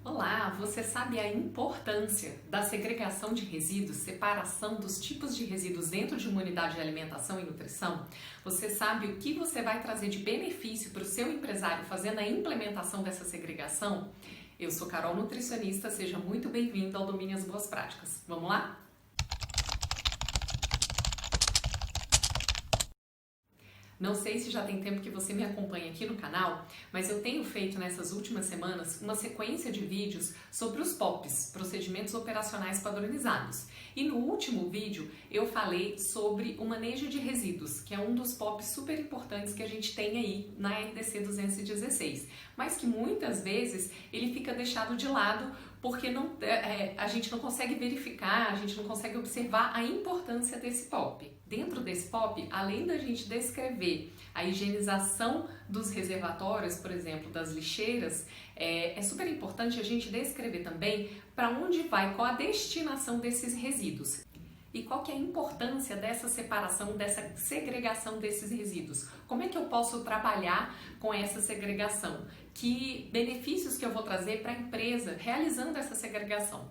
Olá, você sabe a importância da segregação de resíduos, separação dos tipos de resíduos dentro de uma unidade de alimentação e nutrição? Você sabe o que você vai trazer de benefício para o seu empresário fazendo a implementação dessa segregação? Eu sou Carol, nutricionista, seja muito bem-vindo ao Domínio as Boas Práticas. Vamos lá? Não sei se já tem tempo que você me acompanha aqui no canal, mas eu tenho feito nessas últimas semanas uma sequência de vídeos sobre os POPs, Procedimentos Operacionais Padronizados. E no último vídeo eu falei sobre o manejo de resíduos, que é um dos POPs super importantes que a gente tem aí na RDC 216, mas que muitas vezes ele fica deixado de lado porque a gente não consegue verificar, a gente não consegue observar a importância desse POP. Dentro desse POP, além da gente descrever a higienização dos reservatórios, por exemplo, das lixeiras, é super importante a gente descrever também para onde vai, qual a destinação desses resíduos. E qual que é a importância dessa separação, dessa segregação desses resíduos? Como é que eu posso trabalhar com essa segregação? Que benefícios que eu vou trazer para a empresa realizando essa segregação?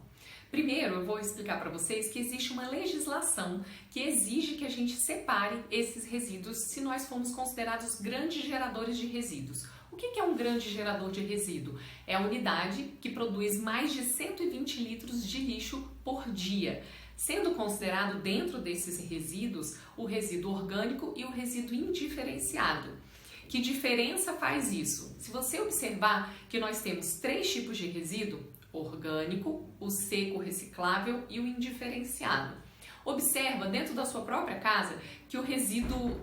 Primeiro, eu vou explicar para vocês que existe uma legislação que exige que a gente separe esses resíduos se nós formos considerados grandes geradores de resíduos. O que é um grande gerador de resíduo? É a unidade que produz mais de 120 litros de lixo por dia, sendo considerado dentro desses resíduos o resíduo orgânico e o resíduo indiferenciado. Que diferença faz isso? Se você observar que nós temos três tipos de resíduo: orgânico, o seco reciclável e o indiferenciado. Observa dentro da sua própria casa que o resíduo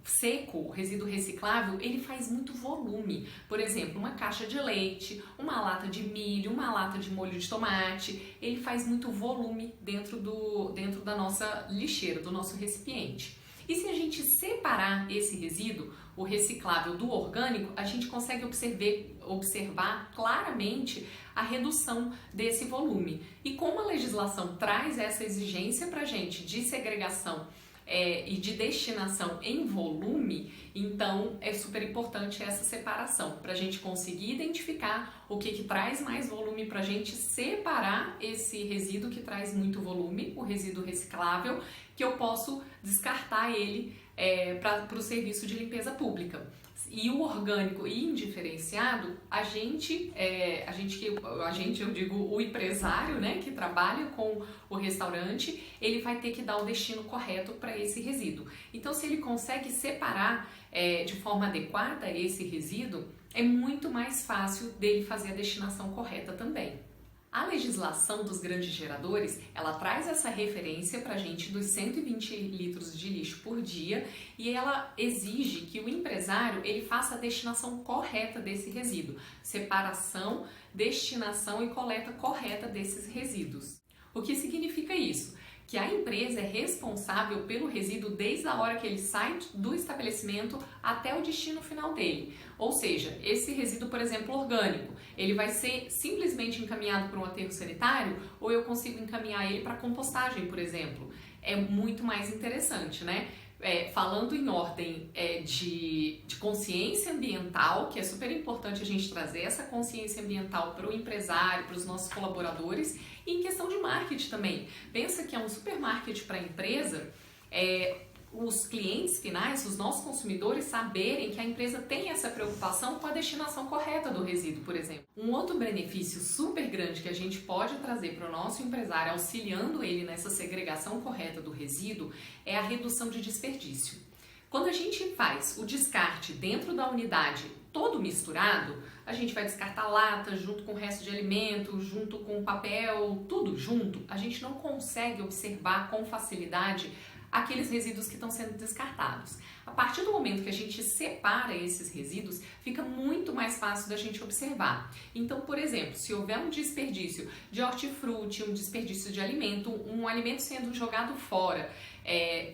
seco, o resíduo reciclável, ele faz muito volume. Por exemplo, uma caixa de leite, uma lata de milho, uma lata de molho de tomate, ele faz muito volume dentro da nossa lixeira, do nosso recipiente. E se a gente separar esse resíduo, o reciclável do orgânico, a gente consegue observar claramente a redução desse volume. E como a legislação traz essa exigência para a gente de segregação e de destinação em volume, então é super importante essa separação, para a gente conseguir identificar o que traz mais volume, para a gente separar esse resíduo que traz muito volume, o resíduo reciclável, que eu posso descartar ele para o serviço de limpeza pública. E o orgânico e indiferenciado, eu digo o empresário, né, que trabalha com o restaurante, ele vai ter que dar o destino correto para esse resíduo. Então, se ele consegue separar de forma adequada esse resíduo, é muito mais fácil dele fazer a destinação correta também. A legislação dos grandes geradores, ela traz essa referência para a gente dos 120 litros de lixo por dia e ela exige que o empresário ele faça a destinação correta desse resíduo, separação, destinação e coleta correta desses resíduos. O que significa isso? Que a empresa é responsável pelo resíduo desde a hora que ele sai do estabelecimento até o destino final dele. Ou seja, esse resíduo, por exemplo, orgânico, ele vai ser simplesmente encaminhado para um aterro sanitário ou eu consigo encaminhar ele para compostagem, por exemplo. É muito mais interessante, né? Falando em ordem de consciência ambiental, que é super importante a gente trazer essa consciência ambiental para o empresário, para os nossos colaboradores, e em questão de marketing também. Pensa que é um supermarket para a empresa, os clientes finais, os nossos consumidores saberem que a empresa tem essa preocupação com a destinação correta do resíduo, por exemplo. Um outro benefício super grande que a gente pode trazer para o nosso empresário, auxiliando ele nessa segregação correta do resíduo, é a redução de desperdício. Quando a gente faz o descarte dentro da unidade todo misturado, a gente vai descartar lata junto com o resto de alimento, junto com papel, tudo junto, a gente não consegue observar com facilidade aqueles resíduos que estão sendo descartados. A partir do momento que a gente separa esses resíduos, fica muito mais fácil da gente observar. Então, por exemplo, se houver um desperdício de hortifruti, um desperdício de alimento, um alimento sendo jogado fora,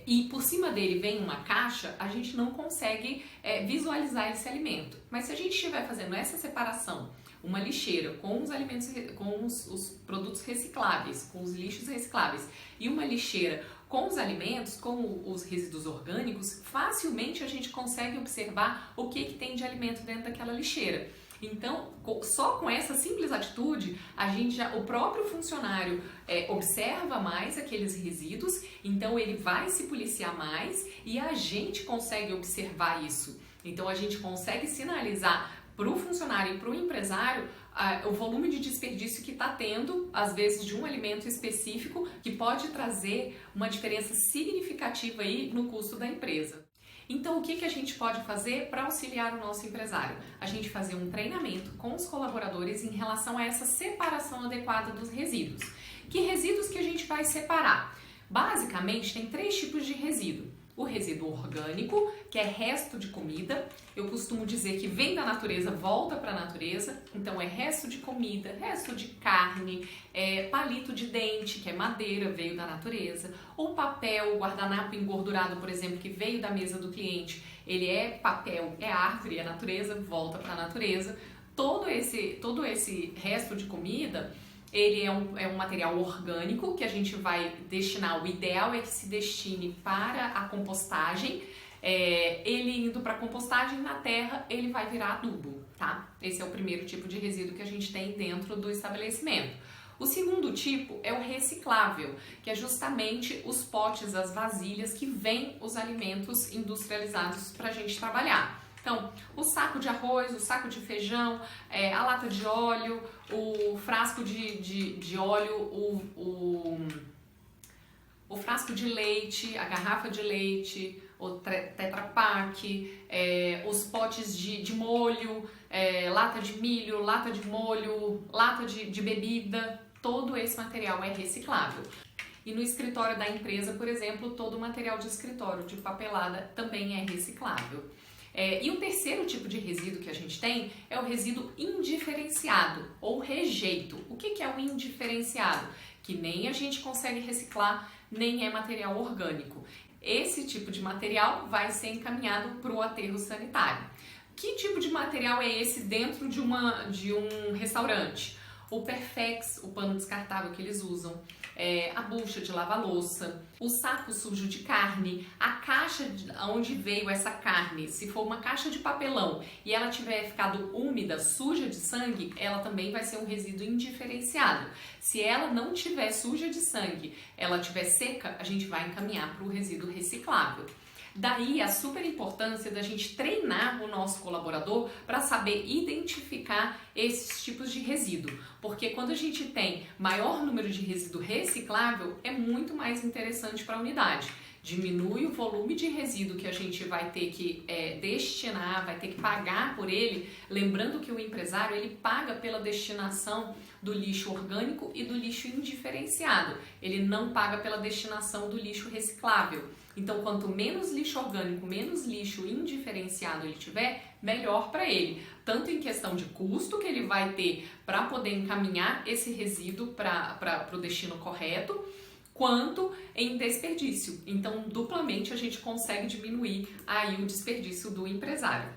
e por cima dele vem uma caixa, a gente não consegue visualizar esse alimento. Mas se a gente estiver fazendo essa separação, uma lixeira com os alimentos, com os produtos recicláveis, com os lixos recicláveis, e uma lixeira com os alimentos, com os resíduos orgânicos, facilmente a gente consegue observar o que tem de alimento dentro daquela lixeira. Então, só com essa simples atitude, o próprio funcionário observa mais aqueles resíduos, então ele vai se policiar mais e a gente consegue observar isso. Então, a gente consegue sinalizar para o funcionário e para o empresário o volume de desperdício que está tendo, às vezes, de um alimento específico, que pode trazer uma diferença significativa aí no custo da empresa. Então, o que a gente pode fazer para auxiliar o nosso empresário? A gente fazer um treinamento com os colaboradores em relação a essa separação adequada dos resíduos. Que resíduos que a gente vai separar? Basicamente, tem 3 tipos de resíduo. O resíduo orgânico, que é resto de comida. Eu costumo dizer que vem da natureza, volta para a natureza. Então, é resto de comida, resto de carne, palito de dente, que é madeira, veio da natureza. O papel, o guardanapo engordurado, por exemplo, que veio da mesa do cliente, ele é papel, é árvore, é natureza, volta para a natureza. Todo esse resto de comida, ele é um material orgânico que a gente vai destinar, o ideal é que se destine para a compostagem. Ele indo para a compostagem na terra, ele vai virar adubo, tá? Esse é o primeiro tipo de resíduo que a gente tem dentro do estabelecimento. O segundo tipo é o reciclável, que é justamente os potes, as vasilhas que vêm os alimentos industrializados para a gente trabalhar. Então, o saco de arroz, o saco de feijão, a lata de óleo, o frasco de óleo, o frasco de leite, a garrafa de leite, o Tetra Pak, os potes de molho, lata de milho, lata de molho, lata de bebida, todo esse material é reciclável. E no escritório da empresa, por exemplo, todo o material de escritório, de papelada, também é reciclável. E o terceiro tipo de resíduo que a gente tem é o resíduo indiferenciado ou rejeito. O que é o indiferenciado? Que nem a gente consegue reciclar, nem é material orgânico. Esse tipo de material vai ser encaminhado para o aterro sanitário. Que tipo de material é esse dentro de um restaurante? O Perfex, o pano descartável que eles usam, a bucha de lavar louça, o saco sujo de carne, a caixa onde veio essa carne, se for uma caixa de papelão e ela tiver ficado úmida, suja de sangue, ela também vai ser um resíduo indiferenciado. Se ela não tiver suja de sangue, ela tiver seca, a gente vai encaminhar para o resíduo reciclável. Daí a super importância da gente treinar o nosso colaborador para saber identificar esses tipos de resíduo, porque quando a gente tem maior número de resíduo reciclável, é muito mais interessante para a unidade. Diminui o volume de resíduo que a gente vai ter que destinar, vai ter que pagar por ele, lembrando que o empresário ele paga pela destinação do lixo orgânico e do lixo indiferenciado, ele não paga pela destinação do lixo reciclável. Então, quanto menos lixo orgânico, menos lixo indiferenciado ele tiver, melhor para ele. Tanto em questão de custo que ele vai ter para poder encaminhar esse resíduo para o destino correto, quanto em desperdício. Então, duplamente a gente consegue diminuir aí o desperdício do empresário.